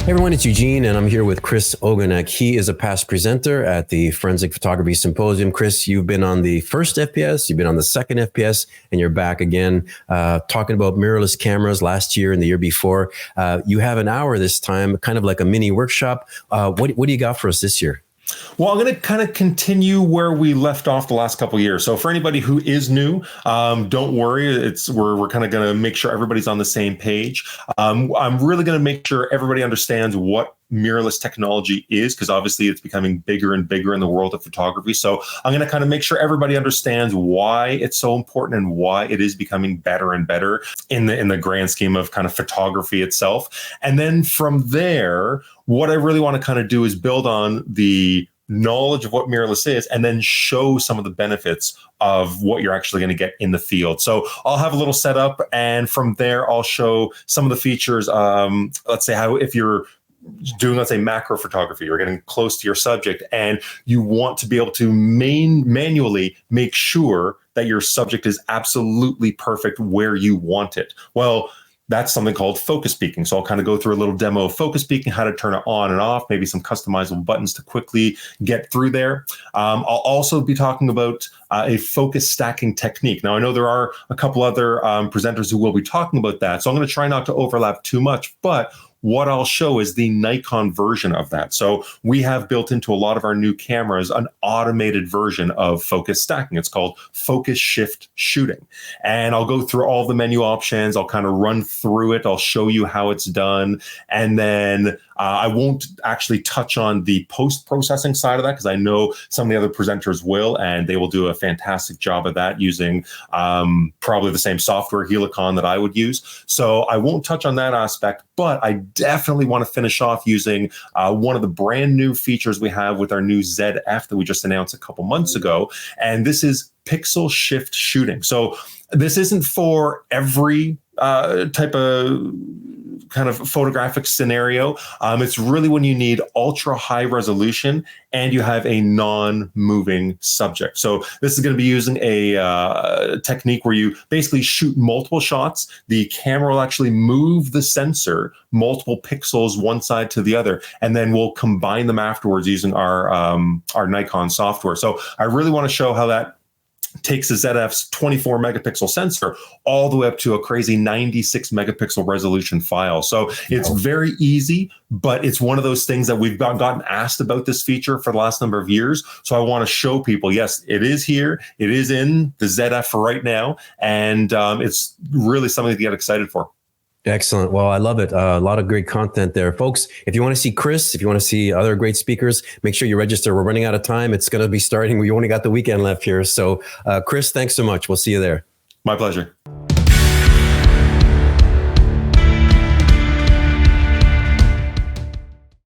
Hey everyone, it's Eugene, and I'm here with Chris Ogonek. He is a past presenter at the Forensic Photography Symposium. Chris, you've been on the first FPS, you've been on the second FPS, and you're back again talking about mirrorless cameras last year and the year before. You have an hour this time, kind of like a mini workshop. What do you got for us this year? Well, I'm going to kind of continue where we left off the last couple of years. So for anybody who is new, don't worry. We're kind of going to make sure everybody's on the same page. I'm really going to make sure everybody understands what mirrorless technology is, because obviously it's becoming bigger and bigger in the world of photography. So I'm going to kind of make sure everybody understands why it's so important and why it is becoming better and better in the grand scheme of kind of photography itself. And then from there, what I really want to kind of do is build on the knowledge of what mirrorless is and then show some of the benefits of what you're actually going to get in the field. So I'll have a little setup, and from there I'll show some of the features. Let's say how if you're doing, let's say, macro photography, you're getting close to your subject and you want to be able to manually make sure that your subject is absolutely perfect where you want it. Well, that's something called focus peaking. So I'll kind of go through a little demo of focus peaking, how to turn it on and off, maybe some customizable buttons to quickly get through there. I'll also be talking about a focus stacking technique. Now, I know there are a couple other presenters who will be talking about that, so I'm going to try not to overlap too much, but what I'll show is the Nikon version of that. So we have built into a lot of our new cameras an automated version of focus stacking. It's called focus shift shooting. And I'll go through all the menu options. I'll kind of run through it. I'll show you how it's done. And then I won't actually touch on the post-processing side of that, because I know some of the other presenters will, and they will do a fantastic job of that using probably the same software, Helicon, that I would use. So I won't touch on that aspect, but I definitely want to finish off using one of the brand new features we have with our new ZF that we just announced a couple months ago. And this is pixel shift shooting. So this isn't for every type of kind of photographic scenario. It's really when you need ultra high resolution and you have a non-moving subject. So this is going to be using a technique where you basically shoot multiple shots. The camera will actually move the sensor multiple pixels one side to the other, and then we'll combine them afterwards using our Nikon software. So I really want to show how that takes a ZF's 24 megapixel sensor all the way up to a crazy 96 megapixel resolution file. So it's very easy, but it's one of those things that we've gotten asked about this feature for the last number of years. So I want to show people, yes, it is here. It is in the ZF for right now. And it's really something to get excited for. Excellent. Well, I love it. A lot of great content there. Folks, if you want to see Chris, if you want to see other great speakers, make sure you register. We're running out of time. It's going to be starting. We only got the weekend left here. So Chris, thanks so much. We'll see you there. My pleasure.